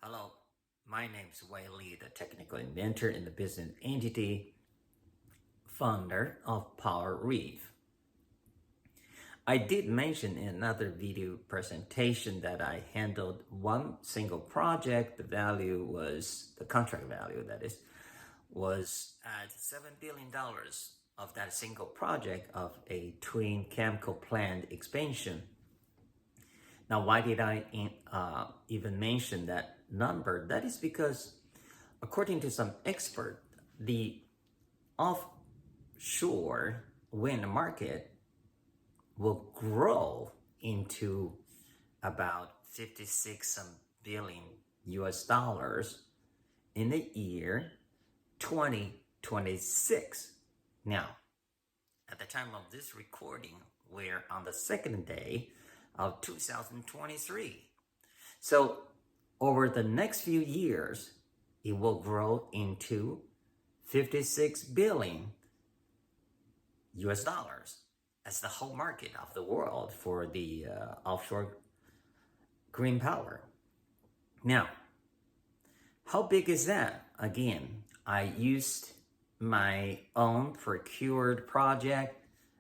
Hello, my name is Wei Li, the technical inventor and the business entity founder of Powereef. I did mention in another video presentation that I handled one single project. The value was, the contract value that is, was at $7 billion of that single project of a twin chemical plant expansion. Now, why did I even mention that number? That is because, according to some expert, the offshore wind market will grow into about 56 billion US dollars in the year 2026. Now, at the time of this recording, we're on the second day of 2023. So over the next few years, it will grow into 56 billion US dollars as the whole market of the world for the offshore green power. Now, how big is that? Again, I used my own procured project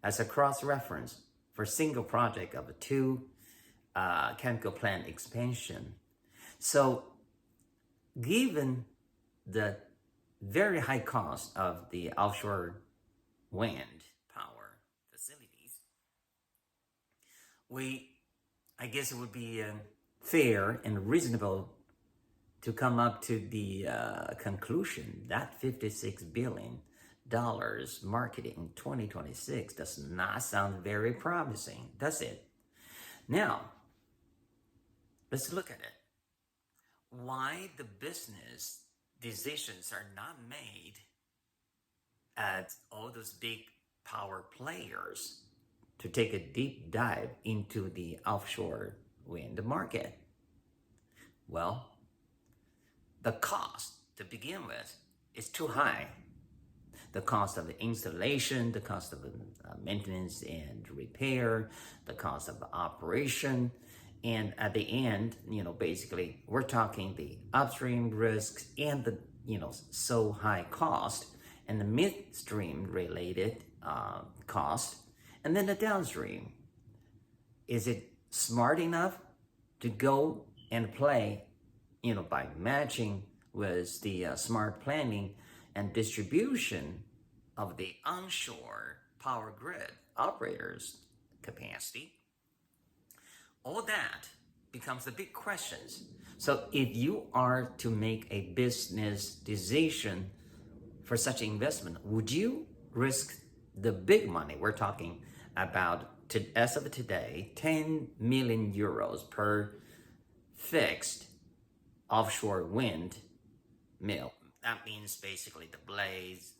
as a cross-reference for single project of a two chemical plant expansion. So given the very high cost of the offshore wind power facilities, I guess it would be fair and reasonable to come up to the conclusion that $56 billion market in 2026 does not sound very promising, does it? Now, let's look at it. Why the business decisions are not made at all those big power players to take a deep dive into the offshore wind market? Well, the cost to begin with is too high. The cost of the installation, the cost of maintenance and repair, the cost of operation, and at the end, basically we're talking the upstream risks and the, so high cost, and the midstream related cost, and then the downstream. Is it smart enough to go and play, by matching with the smart planning and distribution of the onshore power grid operators' capacity? All that becomes the big questions. So if you are to make a business decision for such investment, would you risk the big money? We're talking about, as of today, 10 million euros per fixed offshore wind mill. That means basically the blades,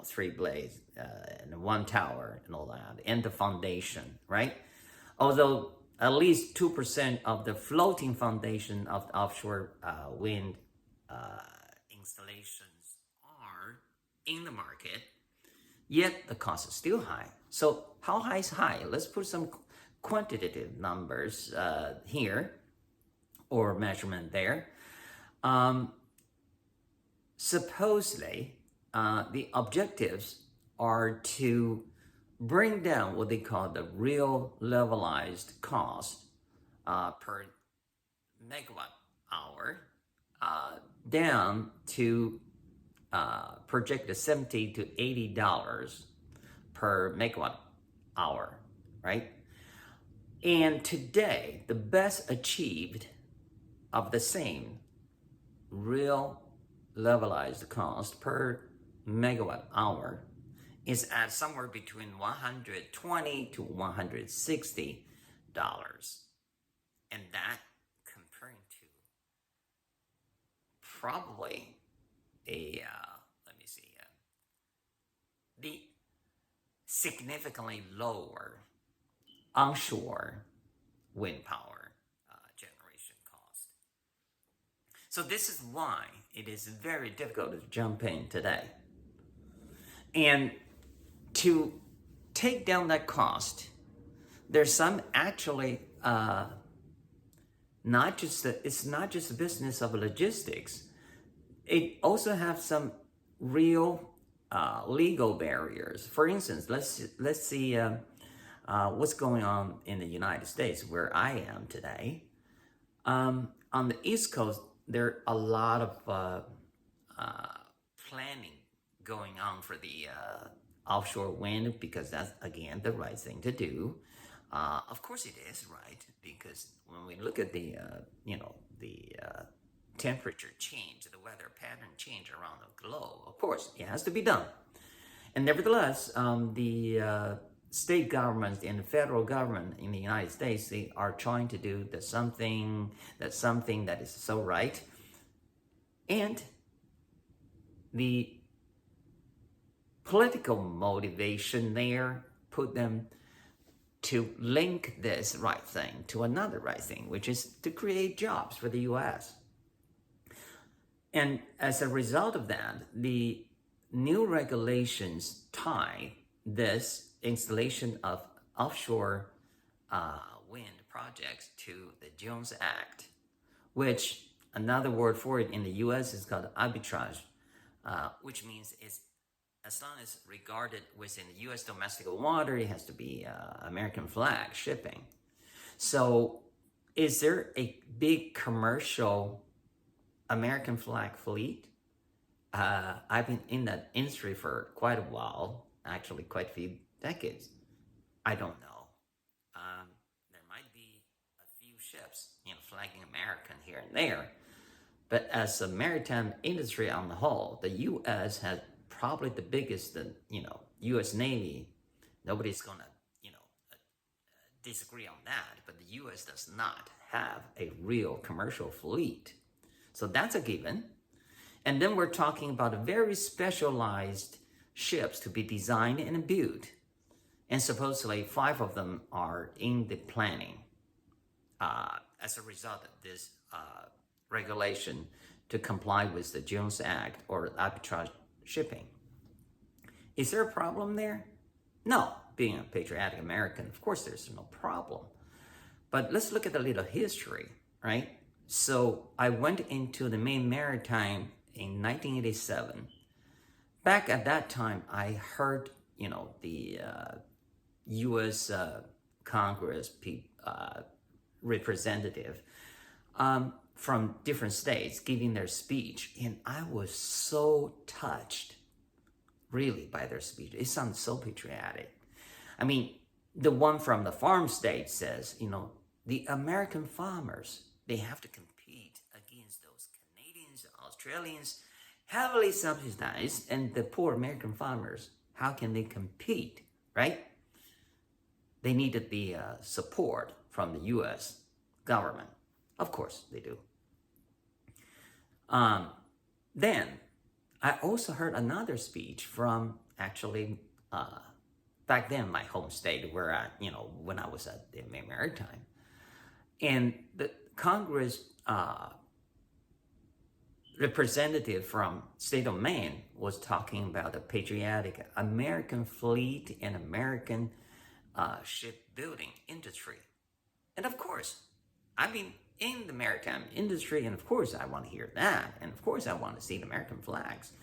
3 blades and 1 tower and all that, and the foundation, right? Although at least 2% of the floating foundation of the offshore wind installations are in the market, yet the cost is still high. So how high is high? Let's put some quantitative numbers here, or measurement there. Supposedly, the objectives are to bring down what they call the real levelized cost per megawatt hour down to projected $70 to $80 per megawatt hour, right? And today, the best achieved of the same real levelized cost per megawatt hour is at somewhere between $120 to $160. And that comparing to probably the significantly lower onshore wind power generation cost. So this is why it is very difficult to jump in today. And to take down that cost, there's some actually it's not just a business of logistics. It also has some real legal barriers. For instance, let's see what's going on in the United States, where I am today. On the East Coast, there are a lot of planning going on for the offshore wind, because that's again the right thing to do. Of course, it is right, because when we look at the temperature change, the weather pattern change around the globe, of course, it has to be done. And nevertheless, the state governments and the federal government in the United States, they are trying to do something that is so right. And the political motivation there put them to link this right thing to another right thing, which is to create jobs for the U.S. And as a result of that, the new regulations tie this installation of offshore wind projects to the Jones Act, which another word for it in the U.S. is called arbitrage, which means it's as long as regarded within the U.S. domestic water, it has to be American flag shipping. So is there a big commercial American flag fleet? I've been in that industry for quite a while, actually quite a few decades. I don't know. There might be a few ships, flagging American here and there. But as a maritime industry on the whole, the U.S. has probably the biggest, U.S. Navy. Nobody's gonna, disagree on that. But the U.S. does not have a real commercial fleet, so that's a given. And then we're talking about very specialized ships to be designed and built, and supposedly 5 of them are in the planning as a result of this regulation to comply with the Jones Act or arbitrage shipping. Is there a problem there? No. Being a patriotic American, of course there's no problem. But let's look at a little history, right? So I went into the Maine Maritime in 1987. Back at that time, I heard, the U.S. Congress representative from different states giving their speech, and I was so touched, really, by their speech. It sounded so patriotic. I mean, the one from the farm state says, the American farmers, they have to compete against those Canadians, Australians, heavily subsidized, and the poor American farmers, how can they compete, right? They needed the support from the U.S. government. Of course they do. Then I also heard another speech from actually back then my home state, where I, when I was at the Maritime, and the Congress representative from state of Maine was talking about the patriotic American fleet and American shipbuilding industry. And of course, I've been in the maritime industry, and of course I want to hear that, and of course I want to see the American flags,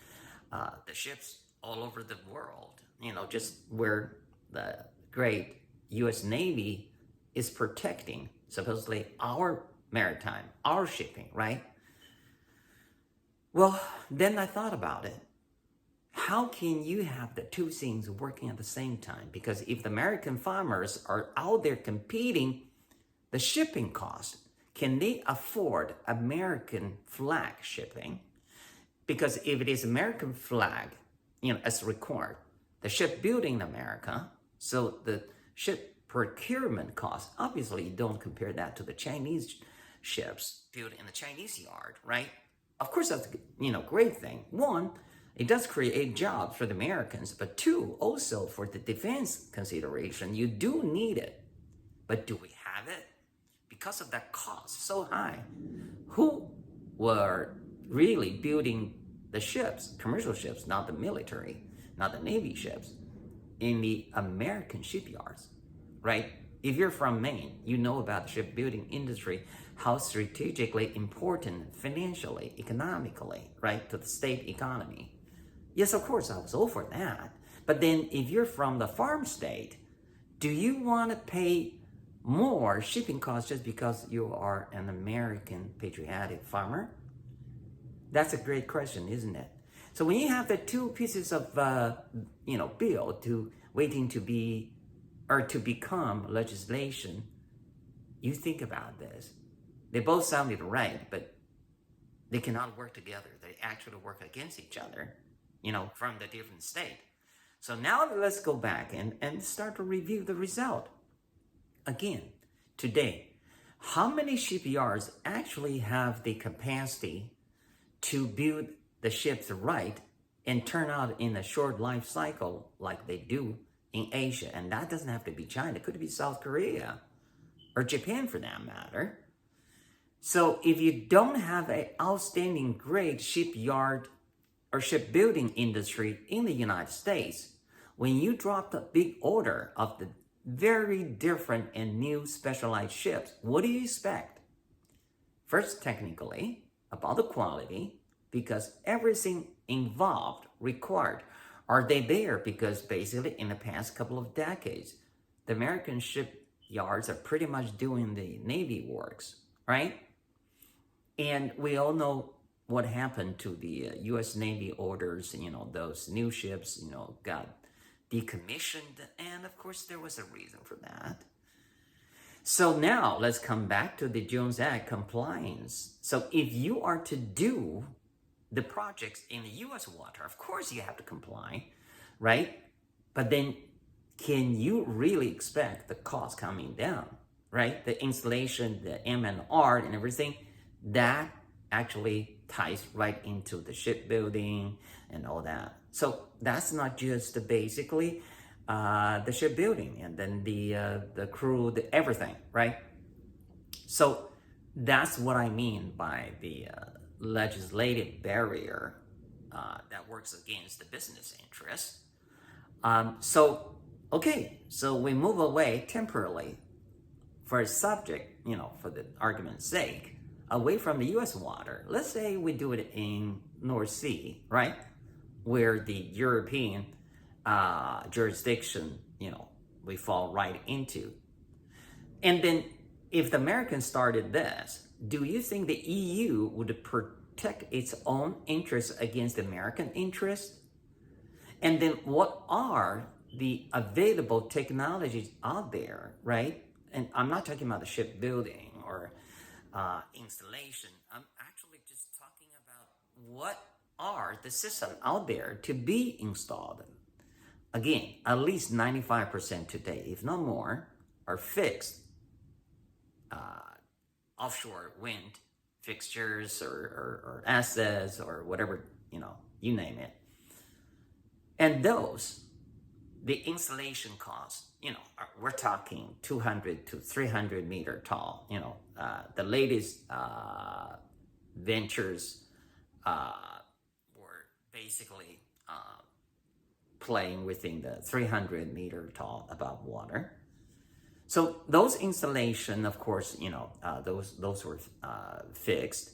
the ships all over the world, just where the great U.S. Navy is protecting supposedly our maritime, our shipping, right? Well, then I thought about it. How can you have the two things working at the same time? Because if the American farmers are out there competing, the shipping costs, can they afford American flag shipping? Because if it is American flag, as required, the shipbuilding in America, so the ship procurement costs, obviously you don't compare that to the Chinese ships built in the Chinese yard, right? Of course, that's a great thing. One, it does create jobs for the Americans, but two, also for the defense consideration, you do need it. But do we have it? Because of that cost so high, who were really building the ships, commercial ships, not the military, not the Navy ships, in the American shipyards, right? If you're from Maine, you know about the shipbuilding industry, how strategically important financially, economically, right, to the state economy. Yes, of course, I was all for that. But then if you're from the farm state, do you want to pay more shipping costs just because you are an American patriotic farmer? That's a great question, isn't it? So when you have the two pieces of bill to waiting to be or to become legislation, you think about this. They both sounded right, but they cannot work together. They actually work against each other, from the different state. So now let's go back and start to review the result. Again, today, how many shipyards actually have the capacity to build the ships right and turn out in a short life cycle like they do in Asia? And that doesn't have to be China. It could be South Korea or Japan for that matter. So if you don't have an outstanding great shipyard or shipbuilding industry in the United States, when you drop the big order of the very different and new specialized ships, what do you expect? First, technically, about the quality, because everything involved, required, are they there? Because basically in the past couple of decades, the American shipyards are pretty much doing the Navy works, right? And we all know what happened to the U.S. Navy orders, those new ships, got decommissioned. And of course, there was a reason for that. So now let's come back to the Jones Act compliance. So if you are to do the projects in the U.S. water, of course you have to comply, right? But then can you really expect the cost coming down, right? The installation, the M&R and everything, that actually ties right into the shipbuilding and all that. So that's not just basically the shipbuilding and then the crew, everything, right? So that's what I mean by the legislative barrier that works against the business interests. So we move away temporarily for a subject, for the argument's sake, away from the U.S. water. Let's say we do it in North Sea, right? Where the European jurisdiction, we fall right into. And then if the Americans started this, do you think the EU would protect its own interests against the American interests? And then what are the available technologies out there, right? And I'm not talking about the shipbuilding or installation. I'm actually just talking about what are the systems out there to be installed. Again, at least 95% today, if not more, are fixed offshore wind fixtures or assets or whatever, you name it. And those, the installation costs, we're talking 200 to 300 meter tall. The latest ventures were basically playing within the 300 meter tall above water. So those installation, of course, those were fixed.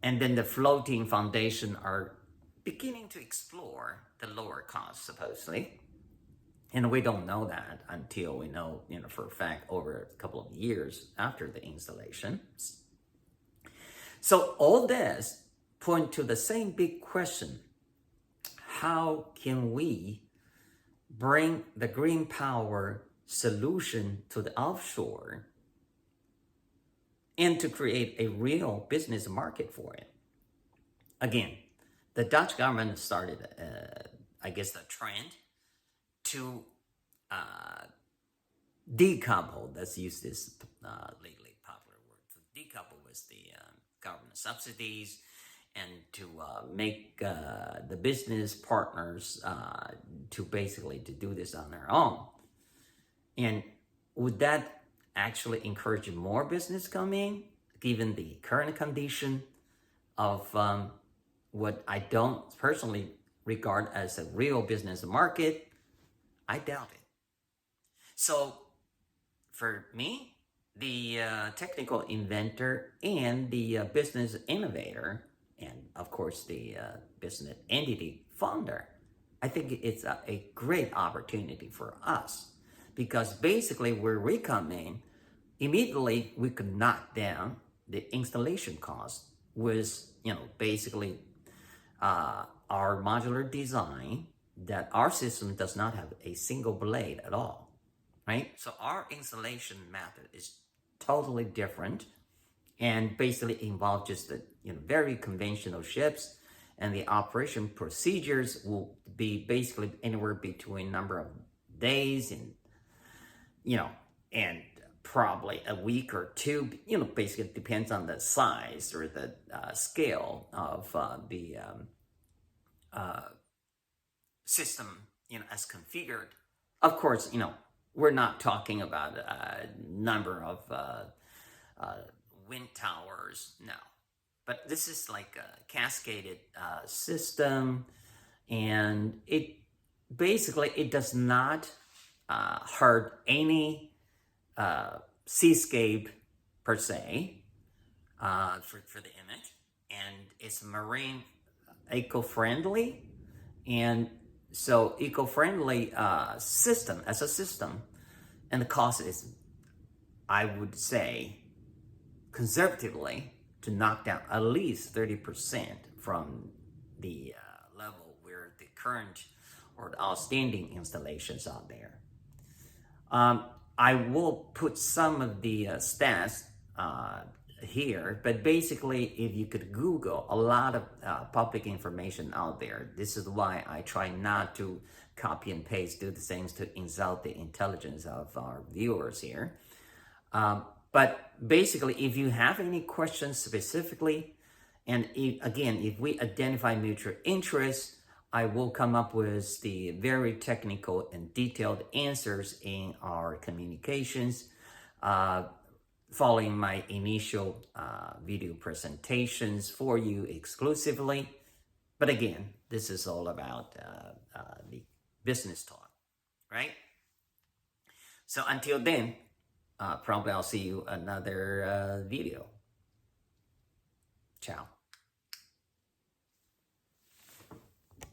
And then the floating foundation are beginning to explore the lower cost, supposedly. And we don't know that until we know, for a fact, over a couple of years after the installation. So all this point to the same big question. How can we bring the green power solution to the offshore and to create a real business market for it? Again, the Dutch government started, the trend to decouple, let's use this lately popular word, to decouple with the government subsidies and to make the business partners to basically to do this on their own. And would that actually encourage more business coming, given the current condition of what I don't personally regard as a real business market? I doubt it. So for me, the technical inventor and the business innovator, and of course the business entity founder, I think it's a great opportunity for us because basically where we come in, immediately we could knock down the installation cost with, basically our modular design that our system does not have a single blade at all, right? So our installation method is totally different and basically involve just the very conventional ships, and the operation procedures will be basically anywhere between number of days and and probably a week or two. Basically it depends on the size or the scale of the system, as configured. Of course, we're not talking about a number of wind towers, no. But this is like a cascaded system, and it basically it does not hurt any seascape per se for the image, and it's marine eco-friendly, and so eco-friendly system as a system, and the cost is, I would say, conservatively, to knock down at least 30% from the level where the current or the outstanding installations out there. I will put some of the stats here, but basically if you could Google a lot of public information out there. This is why I try not to copy and paste, do the things to insult the intelligence of our viewers here. But basically, if you have any questions specifically, and if we identify mutual interest, I will come up with the very technical and detailed answers in our communications, following my initial video presentations for you exclusively. But again, this is all about the business talk, right? So until then, probably I'll see you another video. Ciao.